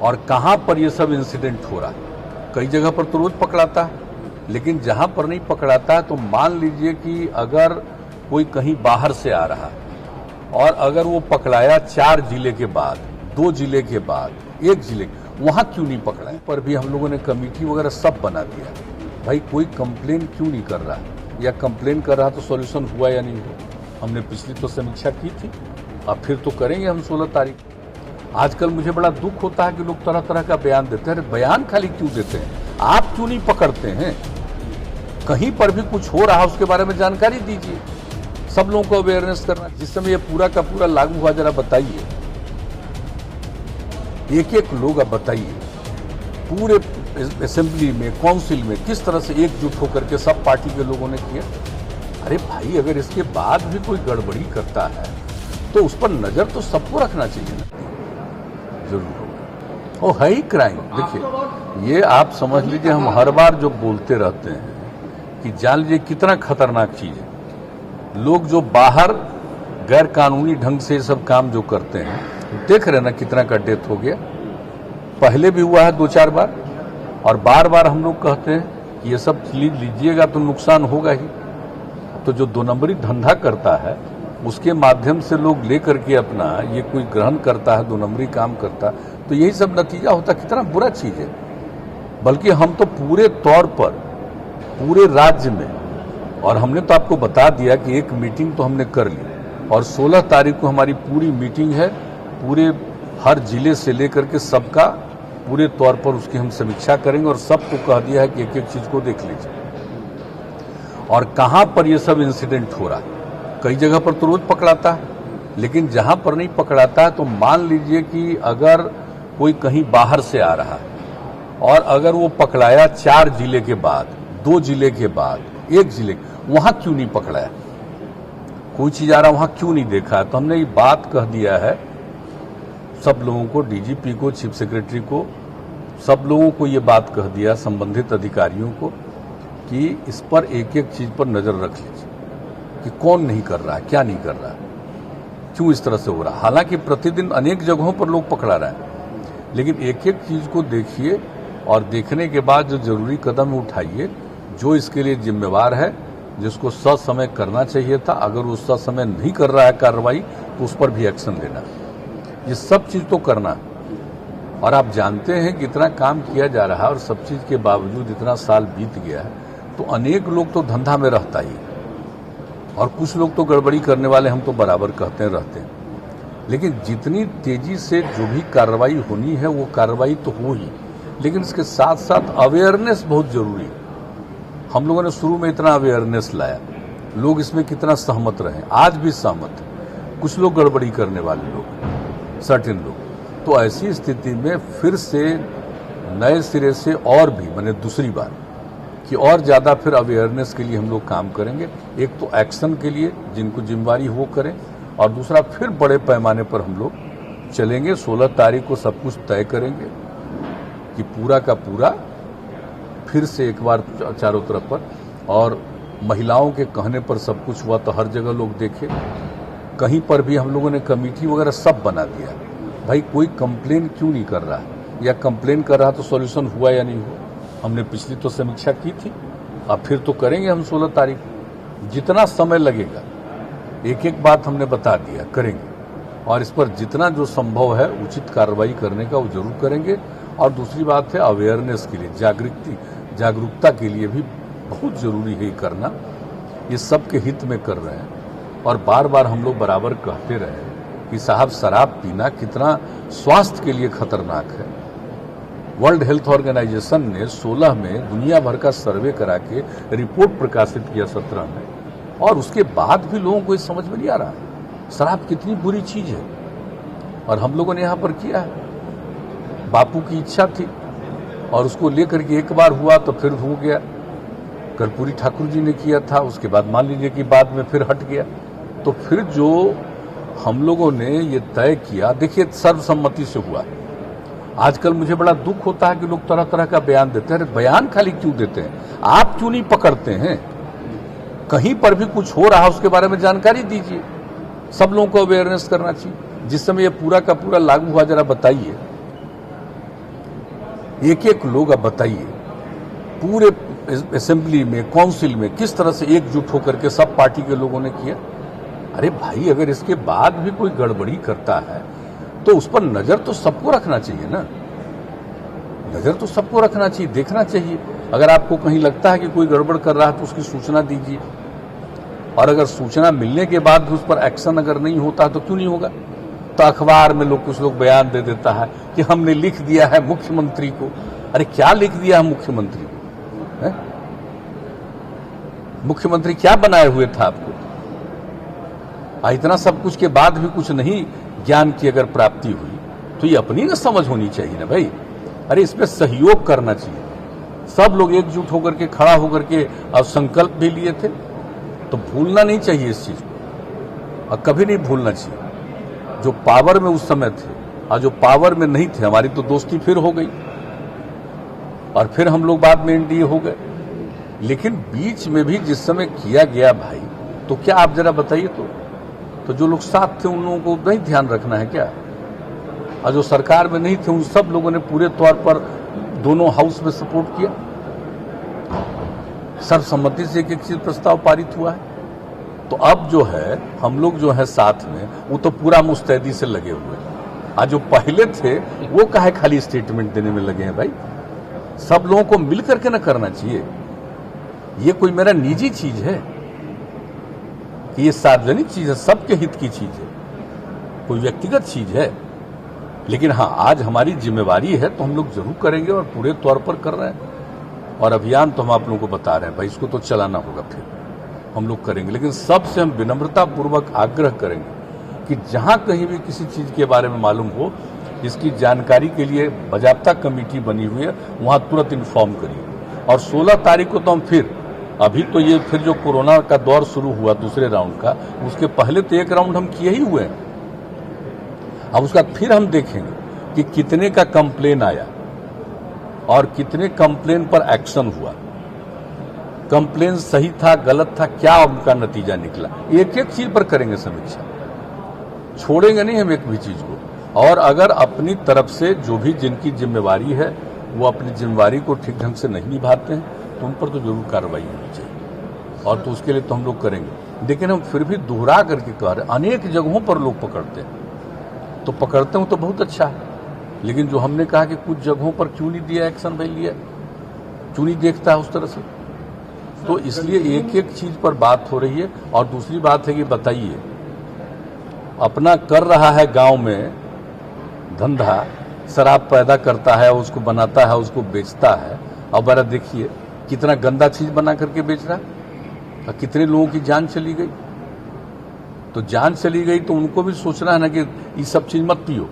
और कहाँ पर ये सब इंसिडेंट हो रहा है। कई जगह पर तो रोज पकड़ाता है, लेकिन जहां पर नहीं पकड़ाता है तो मान लीजिए कि अगर कोई कहीं बाहर से आ रहा है और अगर वो पकड़ाया 4 जिले के बाद, 2 जिले के बाद, 1 जिले, वहां क्यों नहीं पकड़ा? पर भी हम लोगों ने कमेटी वगैरह सब बना दिया। भाई कोई कंप्लेन क्यों नहीं कर रहा, या कंप्लेन कर रहा तो सॉल्यूशन हुआ या नहीं हुआ? हमने पिछली तो समीक्षा की थी, अब फिर तो करेंगे हम 16 तारीख। आजकल मुझे बड़ा दुख होता है कि लोग तरह तरह का बयान देते हैं। अरे बयान खाली क्यों देते हैं? आप क्यों नहीं पकड़ते हैं? कहीं पर भी कुछ हो रहा है उसके बारे में जानकारी दीजिए, सब लोगों को अवेयरनेस करना। जिस समय ये पूरा का पूरा लागू हुआ, जरा बताइए, एक एक लोग अब बताइए पूरे असेंबली में, काउंसिल में किस तरह से एकजुट होकर के सब पार्टी के लोगों ने किया। अरे भाई अगर इसके बाद भी कोई गड़बड़ी करता है तो उस पर नजर तो सबको रखना चाहिए ना। जरूर होगा, वो है ही क्राइम। देखिए ये आप समझ लीजिए, हम हर बार जो बोलते रहते हैं कि जान लीजिए कितना खतरनाक चीज है। लोग जो बाहर गैर कानूनी ढंग से सब काम जो करते हैं, देख रहे ना कितना का डेथ हो गया। पहले भी हुआ है 2-4 बार, और बार बार हम लोग कहते हैं कि ये सब लीजिएगा तो नुकसान होगा ही। तो जो 2 नंबरी धंधा करता है उसके माध्यम से लोग लेकर के अपना ये कोई ग्रहण करता है, 2 नंबरी काम करता, तो यही सब नतीजा होता। कितना बुरा चीज है। बल्कि हम तो पूरे तौर पर पूरे राज्य में, और हमने तो आपको बता दिया कि एक मीटिंग तो हमने कर ली, और 16 तारीख को हमारी पूरी मीटिंग है। पूरे हर जिले से लेकर के सबका पूरे तौर पर उसकी हम समीक्षा करेंगे, और सबको कह दिया है कि एक एक चीज को देख लीजिए और कहां पर ये सब इंसिडेंट हो रहा है। कई जगह पर तो रोज पकड़ाता है, लेकिन जहां पर नहीं पकड़ाता है तो मान लीजिए कि अगर कोई कहीं बाहर से आ रहा है और अगर वो पकड़ाया 4 जिले के बाद, 2 जिले के बाद, 1 जिले, वहां क्यों नहीं पकड़ाया? कोई चीज आ रहा वहां क्यों नहीं देखा है? तो हमने ये बात कह दिया है सब लोगों को, डीजीपी को, चीफ सेक्रेटरी को, सब लोगों को ये बात कह दिया, संबंधित अधिकारियों को, कि इस पर एक एक चीज पर नजर रख लीजिए कि कौन नहीं कर रहा है, क्या नहीं कर रहा है, क्यों इस तरह से हो रहा है। हालांकि प्रतिदिन अनेक जगहों पर लोग पकड़ा रहा है, लेकिन एक एक चीज को देखिए और देखने के बाद जो जरूरी कदम उठाइए। जो इसके लिए जिम्मेवार है, जिसको ससमय करना चाहिए था, अगर वो ससमय नहीं कर रहा है कार्रवाई, तो उस पर भी एक्शन लेना। ये सब चीज तो करना। और आप जानते हैं कि इतना काम किया जा रहा है और सब चीज के बावजूद इतना साल बीत गया है, तो अनेक लोग तो धंधा में रहता ही, और कुछ लोग तो गड़बड़ी करने वाले हम तो बराबर कहते रहते हैं। लेकिन जितनी तेजी से जो भी कार्रवाई होनी है वो कार्रवाई तो हो ही, लेकिन इसके साथ साथ अवेयरनेस बहुत जरूरी है। हम लोगों ने शुरू में इतना अवेयरनेस लाया, लोग इसमें कितना सहमत रहे, आज भी सहमत है। कुछ लोग गड़बड़ी करने वाले लोग, सर्टेन लोग, तो ऐसी स्थिति में फिर से नए सिरे से और भी, मैंने दूसरी बार कि और ज्यादा फिर अवेयरनेस के लिए हम लोग काम करेंगे। एक तो एक्शन के लिए जिनको जिम्मेवारी वो करें, और दूसरा फिर बड़े पैमाने पर हम लोग चलेंगे। 16 तारीख को सब कुछ तय करेंगे कि पूरा का पूरा फिर से एक बार चारों तरफ पर, और महिलाओं के कहने पर सब कुछ हुआ तो हर जगह लोग देखे। कहीं पर भी हम लोगों ने कमेटी वगैरह सब बना दिया। भाई कोई कंप्लेन क्यों नहीं कर रहा है, या कंप्लेन कर रहा तो सॉल्यूशन हुआ या नहीं हुआ? हमने पिछली तो समीक्षा की थी, अब फिर तो करेंगे हम 16 तारीख। जितना समय लगेगा एक एक बात हमने बता दिया, करेंगे, और इस पर जितना जो संभव है उचित कार्रवाई करने का वो जरूर करेंगे। और दूसरी बात है अवेयरनेस के लिए, जागरूकता के लिए भी बहुत जरूरी है ये करना। ये सबके हित में कर रहे हैं, और बार बार हम लोग बराबर कहते रहे कि साहब शराब पीना कितना स्वास्थ्य के लिए खतरनाक है। वर्ल्ड हेल्थ ऑर्गेनाइजेशन ने 16 में दुनिया भर का सर्वे करा के रिपोर्ट प्रकाशित किया 17 में, और उसके बाद भी लोगों को इस समझ में नहीं आ रहा शराब कितनी बुरी चीज है। और हम लोगों ने यहाँ पर किया है, बापू की इच्छा थी और उसको लेकर के एक बार हुआ तो फिर हो गया। कर्पूरी ठाकुर जी ने किया था, उसके बाद मान लीजिए कि बाद में फिर हट गया। तो फिर जो हम लोगों ने ये तय किया, देखिए सर्वसम्मति से हुआ। आजकल मुझे बड़ा दुख होता है कि लोग तरह तरह का बयान देते हैं। बयान खाली क्यों देते हैं? आप क्यों नहीं पकड़ते हैं? कहीं पर भी कुछ हो रहा है उसके बारे में जानकारी दीजिए, सब लोगों को अवेयरनेस करना चाहिए। जिस समय ये पूरा का पूरा लागू हुआ, जरा बताइए, एक एक लोग अब बताइए पूरे असेंबली में, काउंसिल में किस तरह से एकजुट होकर के सब पार्टी के लोगों ने किया। अरे भाई, अगर इसके बाद भी कोई गड़बड़ी करता है तो उस पर नजर तो सबको रखना चाहिए ना, नजर तो सबको रखना चाहिए, देखना चाहिए। अगर आपको कहीं लगता है कि कोई गड़बड़ कर रहा है तो उसकी सूचना दीजिए, और अगर सूचना मिलने के बाद भी उस पर एक्शन अगर नहीं होता तो क्यों नहीं होगा। तो अखबार में कुछ लोग बयान दे देता है कि हमने लिख दिया है मुख्यमंत्री को। अरे क्या लिख दिया है मुख्यमंत्री को? है? मुख्यमंत्री क्या बनाए हुए था आपको? इतना सब कुछ के बाद भी कुछ नहीं ज्ञान की अगर प्राप्ति हुई तो ये अपनी ना समझ होनी चाहिए ना भाई। अरे इसमें सहयोग करना चाहिए, सब लोग एकजुट होकर के खड़ा होकर के और संकल्प भी लिए थे, तो भूलना नहीं चाहिए इस चीज को, और कभी नहीं भूलना चाहिए। जो पावर में उस समय थे और जो पावर में नहीं थे, हमारी तो दोस्ती फिर हो गई और फिर हम लोग बाद में एनडीए हो गए। लेकिन बीच में भी जिस समय किया गया भाई, तो क्या आप जरा बताइए तो जो लोग साथ थे उन लोगों को नहीं ध्यान रखना है क्या? और जो सरकार में नहीं थे उन सब लोगों ने पूरे तौर पर दोनों हाउस में सपोर्ट किया, सर्वसम्मति से एक एक चीज प्रस्ताव पारित हुआ है। तो अब जो है हम लोग जो है साथ में, वो तो पूरा मुस्तैदी से लगे हुए हैं। आज जो पहले थे वो काहे खाली स्टेटमेंट देने में लगे हैं भाई? सब लोगों को मिल करके ना करना चाहिए। ये कोई मेरा निजी चीज है कि ये सार्वजनिक चीज है, सबके हित की चीज है, कोई व्यक्तिगत चीज है। लेकिन हाँ, आज हमारी जिम्मेवारी है तो हम लोग जरूर करेंगे और पूरे तौर पर कर रहे हैं। और अभियान तो हम आप लोगों को बता रहे हैं भाई, इसको तो चलाना होगा, फिर हम लोग करेंगे। लेकिन सबसे हम विनम्रता पूर्वक आग्रह करेंगे कि जहां कहीं भी किसी चीज के बारे में मालूम हो, जिसकी जानकारी के लिए बाजाप्ता कमेटी बनी हुई है, वहां तुरंत इन्फॉर्म करिए। और 16 तारीख को तो हम फिर, अभी तो ये फिर जो कोरोना का दौर शुरू हुआ दूसरे राउंड का, उसके पहले तो एक राउंड हम किए ही हुए हैं। अब उसका फिर हम देखेंगे कि कितने का कंप्लेन आया और कितने कंप्लेन पर एक्शन हुआ, कंप्लेन सही था गलत था, क्या उनका नतीजा निकला। एक एक चीज पर करेंगे समीक्षा, छोड़ेंगे नहीं हम एक भी चीज को। और अगर अपनी तरफ से जो भी जिनकी जिम्मेवारी है वो अपनी जिम्मेवारी को ठीक ढंग से नहीं निभाते हैं तो उन पर तो जरूर कार्रवाई होनी चाहिए, और तो उसके लिए तो हम लोग करेंगे। लेकिन हम फिर भी दोहरा करके कह रहे हैं, अनेक जगहों पर लोग पकड़ते हैं, तो पकड़ते हो तो बहुत अच्छा है। लेकिन जो हमने कहा कि कुछ जगहों पर क्यों नहीं दिया एक्शन भाई, लिया क्यों नहीं देखता है उस तरह से। तो इसलिए एक एक चीज पर बात हो रही है। और दूसरी बात है कि बताइए, अपना कर रहा है गांव में धंधा, शराब पैदा करता है, उसको बनाता है, उसको बेचता है, और बड़ा देखिए कितना गंदा चीज बना करके बेच रहा है, और कितने लोगों की जान चली गई। तो जान चली गई तो उनको भी सोचना है ना कि ये सब चीज मत पियो।